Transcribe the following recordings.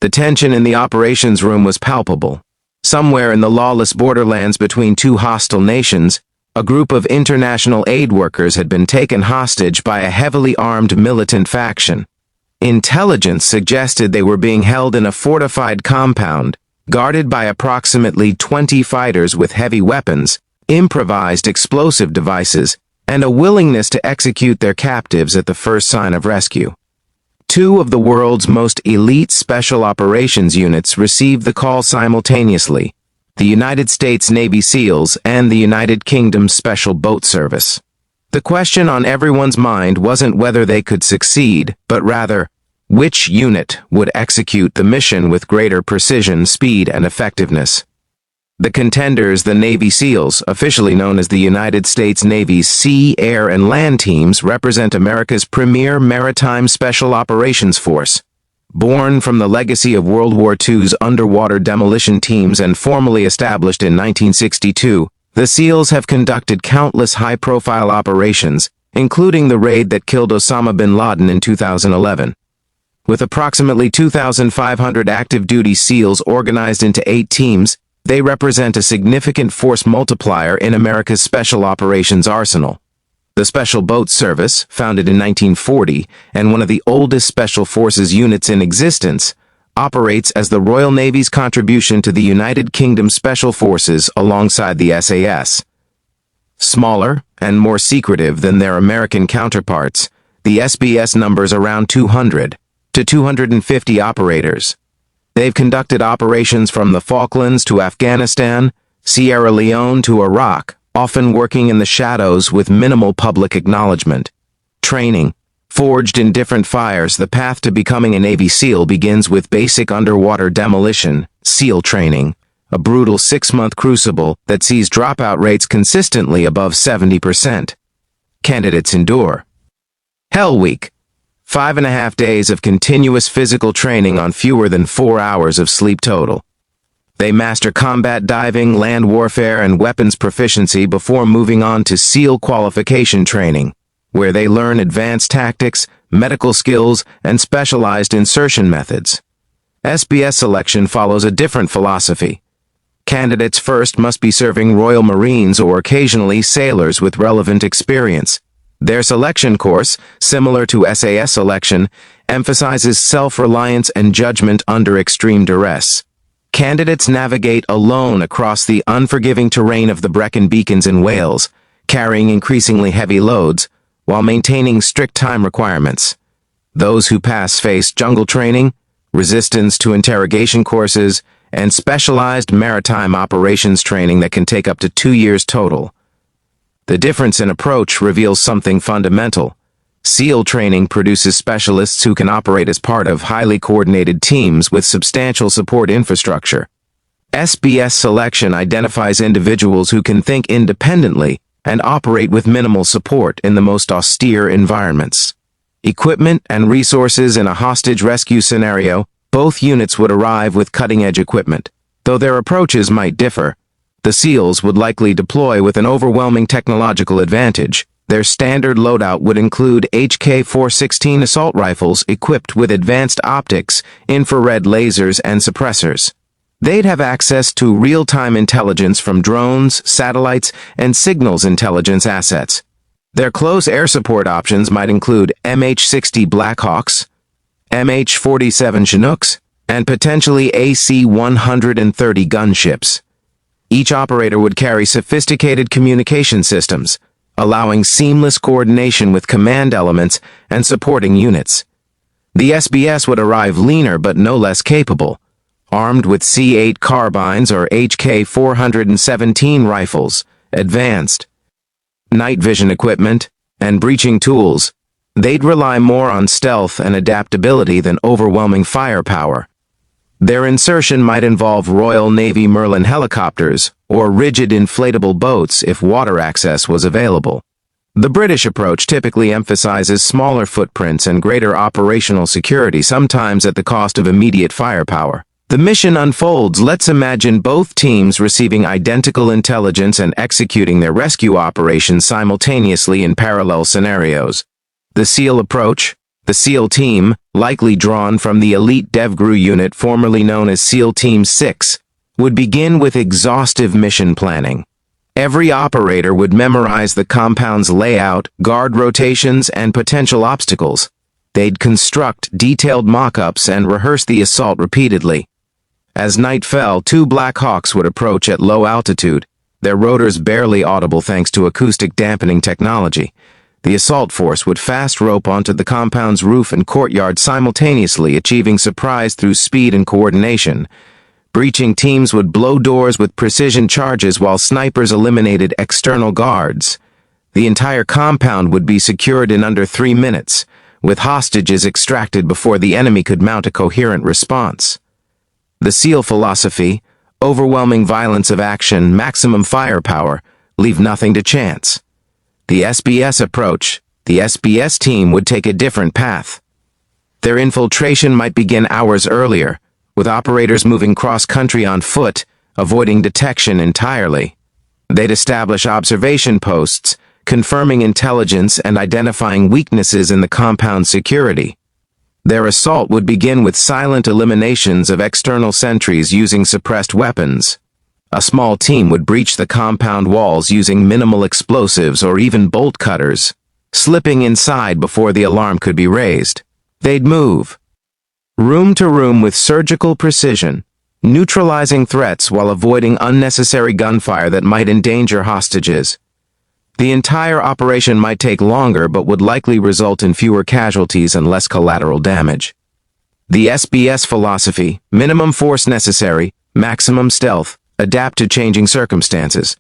The tension in the operations room was palpable. Somewhere in the lawless borderlands between two hostile nations, a group of international aid workers had been taken hostage by a heavily armed militant faction. Intelligence suggested they were being held in a fortified compound, guarded by approximately 20 fighters with heavy weapons, improvised explosive devices, and a willingness to execute their captives at the first sign of rescue. Two of the world's most elite special operations units received the call simultaneously: the United States Navy SEALs and the United Kingdom Special Boat Service. The question on everyone's mind wasn't whether they could succeed, but rather, which unit would execute the mission with greater precision, speed, and effectiveness. The contenders, the Navy SEALs, officially known as the United States Navy's Sea, Air, and Land Teams, represent America's premier maritime special operations force. Born from the legacy of World War II's underwater demolition teams and formally established in 1962, the SEALs have conducted countless high-profile operations, including the raid that killed Osama bin Laden in 2011. With approximately 2,500 active-duty SEALs organized into 8 teams, they represent a significant force multiplier in America's special operations arsenal. The Special Boat Service, founded in 1940 and one of the oldest Special Forces units in existence, operates as the Royal Navy's contribution to the United Kingdom Special Forces alongside the SAS. Smaller and more secretive than their American counterparts, the SBS numbers around 200 to 250 operators. They've conducted operations from the Falklands to Afghanistan, Sierra Leone to Iraq, often working in the shadows with minimal public acknowledgement. Training. Forged in different fires, the path to becoming a Navy SEAL begins with basic underwater demolition, SEAL training, a brutal 6-month crucible that sees dropout rates consistently above 70%. Candidates endure Hell Week. 5.5 days of continuous physical training on fewer than 4 hours of sleep total. They master combat diving, land warfare, and weapons proficiency before moving on to SEAL qualification training, where they learn advanced tactics, medical skills, and specialized insertion methods. SBS selection follows a different philosophy. Candidates first must be serving Royal Marines or occasionally sailors with relevant experience. Their selection course, similar to SAS selection, emphasizes self-reliance and judgment under extreme duress. Candidates navigate alone across the unforgiving terrain of the Brecon Beacons in Wales, carrying increasingly heavy loads, while maintaining strict time requirements. Those who pass face jungle training, resistance to interrogation courses, and specialized maritime operations training that can take up to 2 years total. The difference in approach reveals something fundamental. SEAL training produces specialists who can operate as part of highly coordinated teams with substantial support infrastructure. SBS selection identifies individuals who can think independently and operate with minimal support in the most austere environments. Equipment and resources. In a hostage rescue scenario, both units would arrive with cutting-edge equipment. Though their approaches might differ, the SEALs would likely deploy with an overwhelming technological advantage. Their standard loadout would include HK-416 assault rifles equipped with advanced optics, infrared lasers, and suppressors. They'd have access to real-time intelligence from drones, satellites, and signals intelligence assets. Their close air support options might include MH-60 Blackhawks, MH-47 Chinooks, and potentially AC-130 gunships. Each operator would carry sophisticated communication systems, allowing seamless coordination with command elements and supporting units. The SBS would arrive leaner but no less capable, armed with C8 carbines or HK-417 rifles, advanced night vision equipment, and breaching tools. They'd rely more on stealth and adaptability than overwhelming firepower. Their insertion might involve Royal Navy Merlin helicopters or rigid inflatable boats if water access was available. The British approach typically emphasizes smaller footprints and greater operational security, sometimes at the cost of immediate firepower. The mission unfolds. Let's imagine both teams receiving identical intelligence and executing their rescue operations simultaneously in parallel scenarios. The SEAL approach. The SEAL team, likely drawn from the elite DevGru unit formerly known as SEAL Team 6, would begin with exhaustive mission planning. Every operator would memorize the compound's layout, guard rotations, and potential obstacles. They'd construct detailed mock-ups and rehearse the assault repeatedly. As night fell, two Black Hawks would approach at low altitude, their rotors barely audible thanks to acoustic dampening technology. The assault force would fast rope onto the compound's roof and courtyard simultaneously, achieving surprise through speed and coordination. Breaching teams would blow doors with precision charges while snipers eliminated external guards. The entire compound would be secured in under 3 minutes, with hostages extracted before the enemy could mount a coherent response. The SEAL philosophy, overwhelming violence of action, maximum firepower, leave nothing to chance. The SBS approach, the SBS team would take a different path. Their infiltration might begin hours earlier, with operators moving cross-country on foot, avoiding detection entirely. They'd establish observation posts, confirming intelligence and identifying weaknesses in the compound's security. Their assault would begin with silent eliminations of external sentries using suppressed weapons. A small team would breach the compound walls using minimal explosives or even bolt cutters, slipping inside before the alarm could be raised. They'd move room to room with surgical precision, neutralizing threats while avoiding unnecessary gunfire that might endanger hostages. The entire operation might take longer but would likely result in fewer casualties and less collateral damage. The SBS philosophy, minimum force necessary, maximum stealth, adapt to changing circumstances.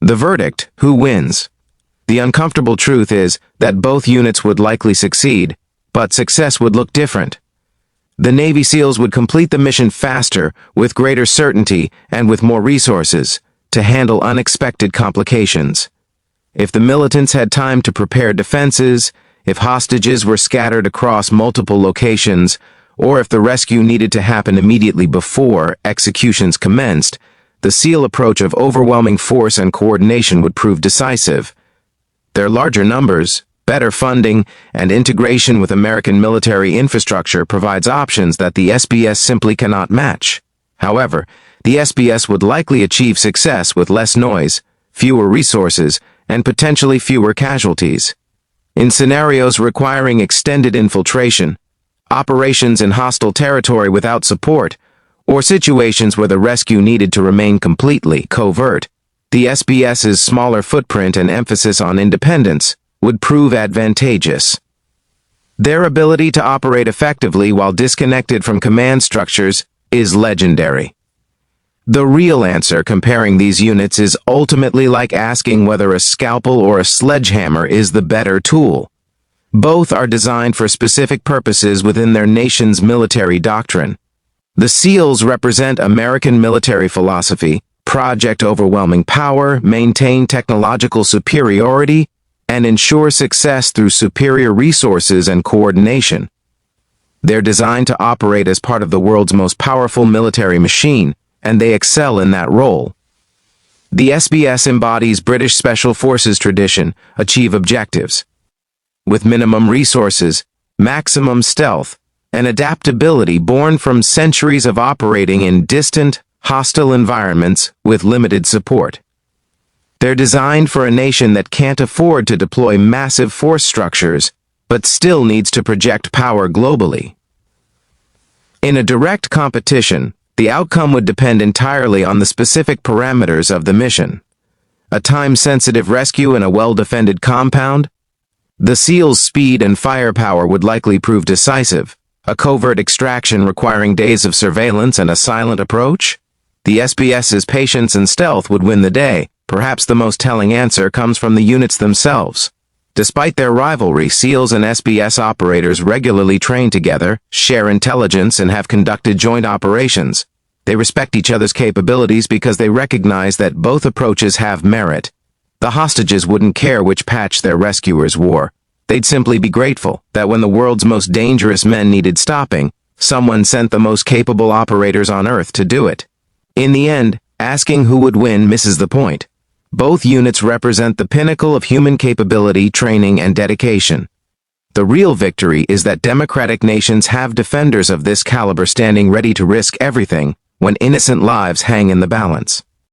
The verdict, who wins? The uncomfortable truth is that both units would likely succeed, but success would look different. The Navy SEALs would complete the mission faster, with greater certainty, and with more resources to handle unexpected complications. If the militants had time to prepare defenses, if hostages were scattered across multiple locations, or if the rescue needed to happen immediately before executions commenced, the SEAL approach of overwhelming force and coordination would prove decisive. Their larger numbers, better funding, and integration with American military infrastructure provides options that the SBS simply cannot match. However, the SBS would likely achieve success with less noise, fewer resources, and potentially fewer casualties. In scenarios requiring extended infiltration, operations in hostile territory without support, or situations where the rescue needed to remain completely covert, the SBS's smaller footprint and emphasis on independence would prove advantageous. Their ability to operate effectively while disconnected from command structures is legendary. The real answer comparing these units is ultimately like asking whether a scalpel or a sledgehammer is the better tool. Both are designed for specific purposes within their nation's military doctrine. The SEALs represent American military philosophy, project overwhelming power, maintain technological superiority, and ensure success through superior resources and coordination. They're designed to operate as part of the world's most powerful military machine, and they excel in that role. The SBS embodies British Special Forces tradition, achieve objectives. With minimum resources, maximum stealth, and adaptability born from centuries of operating in distant, hostile environments with limited support. They're designed for a nation that can't afford to deploy massive force structures, but still needs to project power globally. In a direct competition, the outcome would depend entirely on the specific parameters of the mission. A time-sensitive rescue in a well-defended compound? The SEALs' speed and firepower would likely prove decisive. A covert extraction requiring days of surveillance and a silent approach? The SBS's patience and stealth would win the day. Perhaps the most telling answer comes from the units themselves. Despite their rivalry, SEALs and SBS operators regularly train together, share intelligence, and have conducted joint operations. They respect each other's capabilities because they recognize that both approaches have merit. The hostages wouldn't care which patch their rescuers wore. They'd simply be grateful that when the world's most dangerous men needed stopping, someone sent the most capable operators on Earth to do it. In the end, asking who would win misses the point. Both units represent the pinnacle of human capability, training, and dedication. The real victory is that democratic nations have defenders of this caliber standing ready to risk everything when innocent lives hang in the balance.